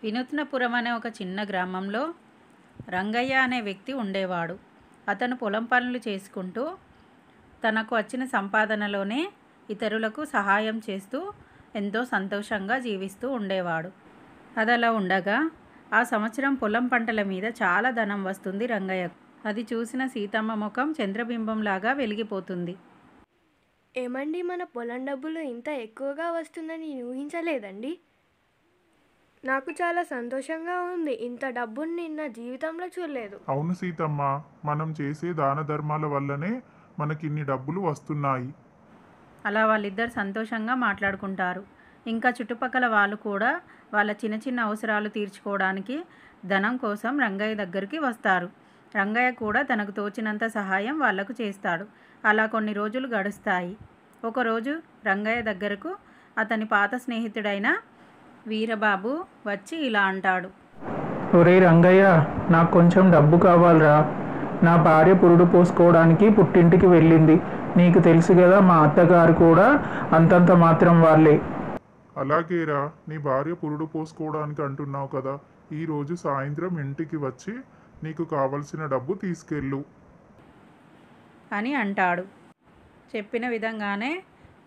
వినూత్నపురం అనే ఒక చిన్న గ్రామంలో రంగయ్య అనే వ్యక్తి ఉండేవాడు. అతను పొలం పనులు చేసుకుంటూ తనకు వచ్చిన సంపాదనలోనే ఇతరులకు సహాయం చేస్తూ ఎంతో సంతోషంగా జీవిస్తూ ఉండేవాడు. అదలా ఉండగా ఆ సంవత్సరం పొలం పంటల మీద చాలా ధనం వస్తుంది రంగయ్యకు. అది చూసిన సీతమ్మ ముఖం చంద్రబింబంలాగా వెలిగిపోతుంది. ఏమండి, మన పొలం డబ్బులు ఇంత ఎక్కువగా వస్తుందని ఊహించలేదండి. నాకు చాలా సంతోషంగా ఉంది. ఇంత డబ్బుని నేను నా జీవితంలో చూడలేదు. అవును సీతమ్మ, మనం చేసే దాన ధర్మాల వల్లనే మనకిన్ని డబ్బులు వస్తున్నాయి. అలా వాళ్ళిద్దరు సంతోషంగా మాట్లాడుకుంటారు. ఇంకా చుట్టుపక్కల వాళ్ళు కూడా వాళ్ళ చిన్న చిన్న అవసరాలు తీర్చుకోవడానికి ధనం కోసం రంగయ్య దగ్గరికి వస్తారు. రంగయ్య కూడా తనకు తోచినంత సహాయం వాళ్లకు చేస్తాడు. అలా కొన్ని రోజులు గడుస్తాయి. ఒకరోజు రంగయ్య దగ్గరకు అతని పాత స్నేహితుడైన వీరబాబు వచ్చి ఇలా అంటాడు. ఒరే రంగయ్య, నాకు కొంచెం డబ్బు కావాలరా. నా భార్య పురుడు పోసుకోవడానికి పుట్టింటికి వెళ్ళింది. నీకు తెలుసు కదా, మా అత్తగారు కూడా అంతంత మాత్రం వాళ్ళే. అలాగేరా, నీ భార్య పురుడు పోసుకోవడానికి అంటున్నావు కదా, ఈరోజు సాయంత్రం ఇంటికి వచ్చి నీకు కావలసిన డబ్బు తీసుకెళ్ళు అని అంటాడు. చెప్పిన విధంగానే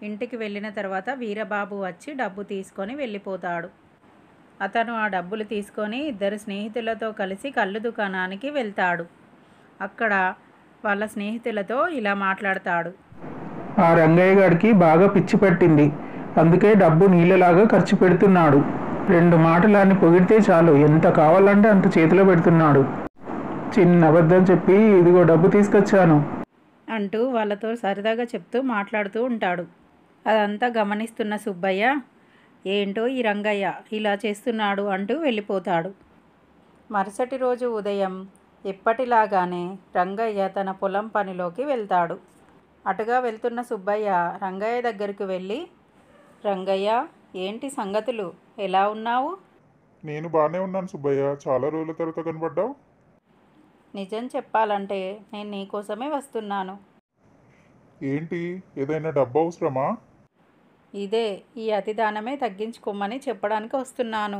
ఇంటికి వెళ్ళిన తర్వాత వీరబాబు వచ్చి డబ్బు తీసుకొని వెళ్ళిపోతాడు. అతను ఆ డబ్బులు తీసుకొని ఇద్దరు స్నేహితులతో కలిసి కళ్ళు దుకాణానికి వెళ్తాడు. అక్కడ వాళ్ళ స్నేహితులతో ఇలా మాట్లాడతాడు. ఆ రంగయ్య గారికి బాగా పిచ్చి పట్టింది. అందుకే డబ్బు నీళ్ళలాగా ఖర్చు పెడుతున్నాడు. 2 మాటలాన్ని పొగిడితే చాలు, ఎంత కావాలంటే అంత చేతిలో పెడుతున్నాడు. చిన్న అబద్ధం చెప్పి ఇదిగో డబ్బు తీసుకొచ్చాను అంటూ వాళ్ళతో సరదాగా చెప్తూ మాట్లాడుతూ ఉంటాడు. అదంతా గమనిస్తున్న సుబ్బయ్య, ఏంటో ఈ రంగయ్య ఇలా చేస్తున్నాడు అంటూ వెళ్ళిపోతాడు. మరుసటి రోజు ఉదయం ఎప్పటిలాగానే రంగయ్య తన పొలం పనిలోకి వెళ్తాడు. అటుగా వెళ్తున్న సుబ్బయ్య రంగయ్య దగ్గరికి వెళ్ళి, రంగయ్య, ఏంటి సంగతులు, ఎలా ఉన్నావు? నేను బాగానే ఉన్నాను సుబ్బయ్య, చాలా రోజుల తర్వాత కనబడ్డావు. నిజం చెప్పాలంటే నేను నీకోసమే వస్తున్నాను. ఏంటి, ఏదైనా డబ్బు అవసరమా? ఇదే, ఈ అతిదానమే తగ్గించుకోమని చెప్పడానికి వస్తున్నాను.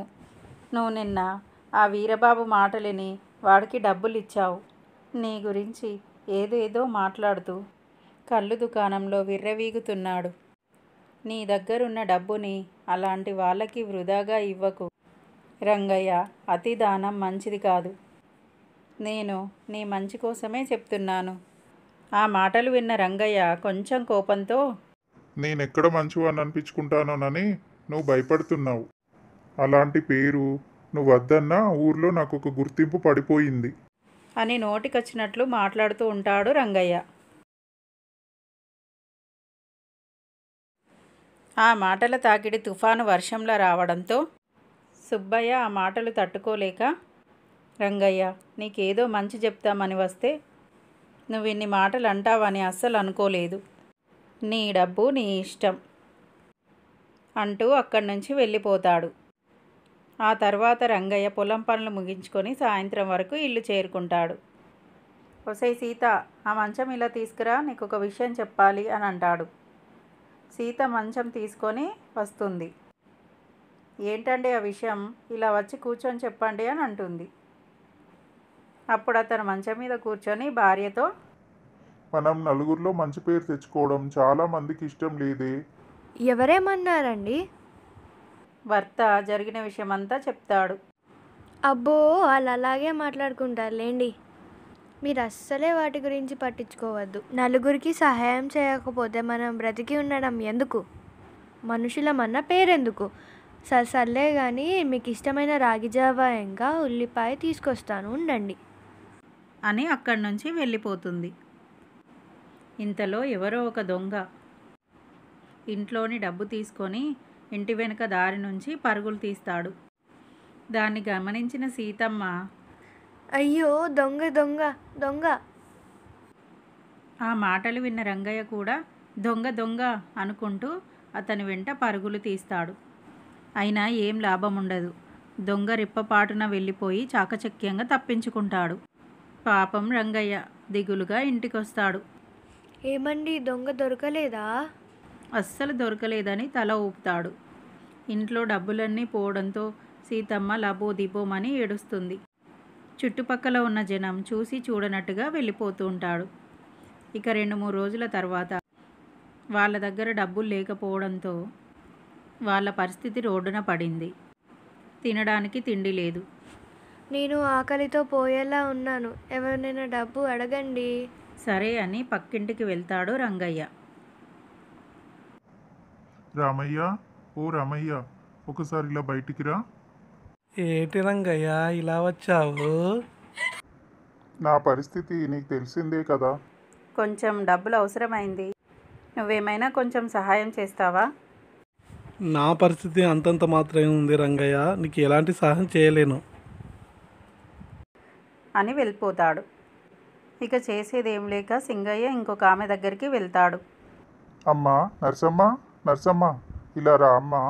నువ్వు నిన్న ఆ వీరబాబు మాటలిని వాడికి డబ్బులు ఇచ్చావు. నీ గురించి ఏదేదో మాట్లాడుతూ కళ్ళు దుకాణంలో విర్రవీగుతున్నాడు. నీ దగ్గరున్న డబ్బుని అలాంటి వాళ్ళకి వృధాగా ఇవ్వకు రంగయ్య. అతిదానం మంచిది కాదు. నేను నీ మంచి కోసమే చెప్తున్నాను. ఆ మాటలు విన్న రంగయ్య కొంచెం కోపంతో, నేనెక్కడ మంచివాడిని అనిపించుకుంటానోనని నువ్వు భయపడుతున్నావు. అలాంటి పేరు నువ్వు వద్దన్నా ఊర్లో నాకు ఒక గుర్తింపు పడిపోయింది అని నోటికొచ్చినట్లు మాట్లాడుతూ ఉంటాడు రంగయ్య. ఆ మాటల తాకిడి తుఫాను వర్షంలా రావడంతో సుబ్బయ్య ఆ మాటలు తట్టుకోలేక, రంగయ్య, నీకేదో మంచి చెప్తామని వస్తే నువ్వు ఇన్ని మాటలు అంటావని అస్సలు అనుకోలేదు. నీ డబ్బు నీ ఇష్టం అంటూ అక్కడి నుంచి వెళ్ళిపోతాడు. ఆ తర్వాత రంగయ్య పొలం పనులు ముగించుకొని సాయంత్రం వరకు ఇల్లు చేరుకుంటాడు. ఒసై సీత, ఆ మంచం ఇలా తీసుకురా, నీకు ఒక విషయం చెప్పాలి అని అంటాడు. సీత మంచం తీసుకొని వస్తుంది. ఏంటండి ఆ విషయం, ఇలా వచ్చి కూర్చొని చెప్పండి అని అంటుంది. అప్పుడు అతను మంచం మీద కూర్చొని భార్యతో, మనం నలుగురిలో మంచి పేరు తెచ్చుకోవడం చాలా మందికి ఇష్టం లేదే. ఎవరేమన్నారండి? భర్త జరిగిన విషయమంతా చెప్తాడు. అబ్బో, వాళ్ళు అలాగే మాట్లాడుకుంటారులేండి. మీరు అస్సలే వాటి గురించి పట్టించుకోవద్దు. నలుగురికి సహాయం చేయకపోతే మనం బ్రతికి ఉండడం ఎందుకు? మనుషులమన్న పేరెందుకు? సర్లే కానీ మీకు ఇష్టమైన రాగి జావా ఇంకా ఉల్లిపాయ తీసుకొస్తాను, ఉండండి అని అక్కడి నుంచి వెళ్ళిపోతుంది. ఇంతలో ఎవరో ఒక దొంగ ఇంట్లోని డబ్బు తీసుకొని ఇంటి వెనుక దారి నుంచి పరుగులు తీస్తాడు. దాన్ని గమనించిన సీతమ్మ, అయ్యో, దొంగ దొంగ దొంగ. ఆ మాటలు విన్న రంగయ్య కూడా దొంగ దొంగ అనుకుంటూ అతని వెంట పరుగులు తీస్తాడు. అయినా ఏం లాభం ఉండదు. దొంగ రెప్పపాటున వెళ్ళిపోయి చాకచక్యంగా తప్పించుకుంటాడు. పాపం రంగయ్య దిగులుగా ఇంటికొస్తాడు. ఏమండి, దొంగ దొరకలేదా? అస్సలు దొరకలేదని తల ఊపుతాడు. ఇంట్లో డబ్బులన్నీ పోవడంతో సీతమ్మ లబోదిబోమని ఏడుస్తుంది. చుట్టుపక్కల ఉన్న జనం చూసి చూడనట్టుగా వెళ్ళిపోతూ ఉంటాడు. ఇక 2-3 రోజుల తర్వాత వాళ్ళ దగ్గర డబ్బులు లేకపోవడంతో వాళ్ళ పరిస్థితి రోడ్డున పడింది. తినడానికి తిండి లేదు. నేను ఆకలితో పోయేలా ఉన్నాను, ఎవరినైనా డబ్బు అడగండి. సరే అని పక్కింటికి వెళ్తాడు రంగయ్య. రామయ్య, ఓ రామయ్య, ఒకసారి ఇలా బయటికి రా. ఏంటి రంగయ్య ఇలా వచ్చావు? నా పరిస్థితి నీకు తెలిసిందే కదా. కొంచెం డబ్బులు అవసరమైంది. నువ్వేమైనా కొంచెం సహాయం చేస్తావా నా పరిస్థితి అంతంత మాత్రమే ఉంది రంగయ్య, నీకు ఎలాంటి సహాయం చేయలేను. అని వెళ్ళిపోతాడు. ఇక చేసేదేం లేక సింగయ్య ఇంకొక ఆమె దగ్గరికి వెళ్తాడు. అమ్మా నర్సమ్మ, నర్సమ్మ, ఇలా రా అమ్మా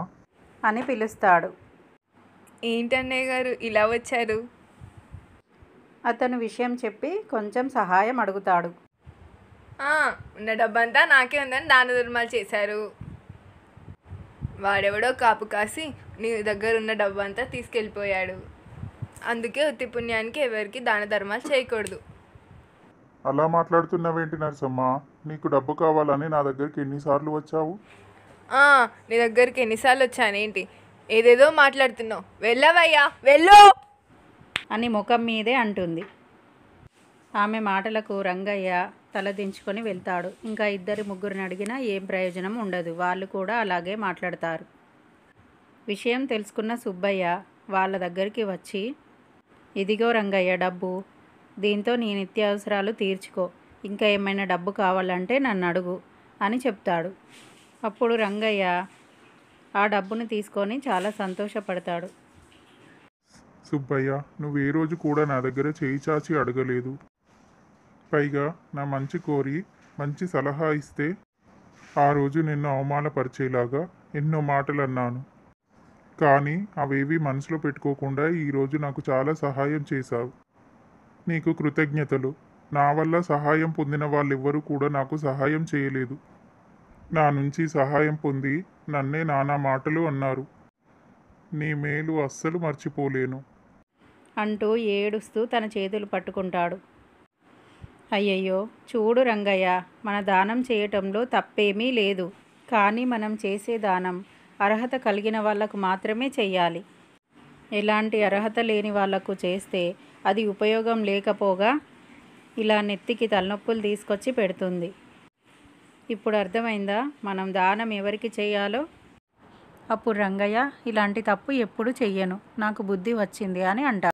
అని పిలుస్తాడు. ఏంటన్నయ్య గారు ఇలా వచ్చారు? అతను విషయం చెప్పి కొంచెం సహాయం అడుగుతాడు. ఉన్న డబ్బంతా నాకే ఉందని దాన ధర్మాలు చేశారు. వాడెవడో కాపు కాసి నీ దగ్గర ఉన్న డబ్బంతా తీసుకెళ్ళిపోయాడు. అందుకే ఉత్తి పుణ్యానికి ఎవరికి దాన ధర్మాలు చేయకూడదు. అలా మాట్లాడుతున్నావేంటి నర్సమ్మ? నీకు డబ్బు కావాలని నా దగ్గరికి ఎన్నిసార్లు వచ్చావు? నీ దగ్గరికి ఎన్నిసార్లు వచ్చానేంటి? ఏదేదో మాట్లాడుతున్నావు. వెళ్ళవయ్యా, వెళ్ళు అని ముఖం మీదే అంటుంది. ఆమె మాటలకు రంగయ్య తలదించుకొని వెళ్తాడు. ఇంకా 2-3 అడిగినా ఏం ప్రయోజనం ఉండదు. వాళ్ళు కూడా అలాగే మాట్లాడతారు. విషయం తెలుసుకున్న సుబ్బయ్య వాళ్ళ దగ్గరికి వచ్చి, ఇదిగో రంగయ్య డబ్బు, దీంతో నీ నిత్యావసరాలు తీర్చుకో, ఇంకా ఏమైనా డబ్బు కావాలంటే నన్ను అడుగు అని చెప్తాడు. అప్పుడు రంగయ్య ఆ డబ్బుని తీసుకొని చాలా సంతోషపడతాడు. సుబ్బయ్య, నువ్వు ఏ రోజు కూడా నా దగ్గర చేయి చాచి అడగలేదు. పైగా నా మంచి కోరి మంచి సలహా ఇస్తే ఆ రోజు నిన్ను అవమానపరిచేలాగా ఎన్నో మాటలు అన్నాను. కానీ అవేవి మనసులో పెట్టుకోకుండా ఈరోజు నాకు చాలా సహాయం చేశావు. నీకు కృతజ్ఞతలు. నా వల్ల సహాయం పొందిన వాళ్ళెవ్వరూ కూడా నాకు సహాయం చేయలేదు. నా నుంచి సహాయం పొంది నన్నే నానా మాటలు అన్నారు. నీ మేలు అస్సలు మర్చిపోలేను అంటూ ఏడుస్తూ తన చేతులు పట్టుకుంటాడు. అయ్యయ్యో చూడు రంగయ్య, మన దానం చేయటంలో తప్పేమీ లేదు. కానీ మనం చేసే దానం అర్హత కలిగిన వాళ్ళకు మాత్రమే చెయ్యాలి. ఎలాంటి అర్హత లేని వాళ్లకు చేస్తే అది ఉపయోగం లేకపోగా ఇలా నెత్తికి తలనొప్పులు తీసుకొచ్చి పెడుతుంది. ఇప్పుడు అర్థమైందా మనం దానం ఎవరికి చేయాలో? అప్పుడు రంగయ్య, ఇలాంటి తప్పు ఎప్పుడు చెయ్యను, నాకు బుద్ధి వచ్చింది అని అంటాడు.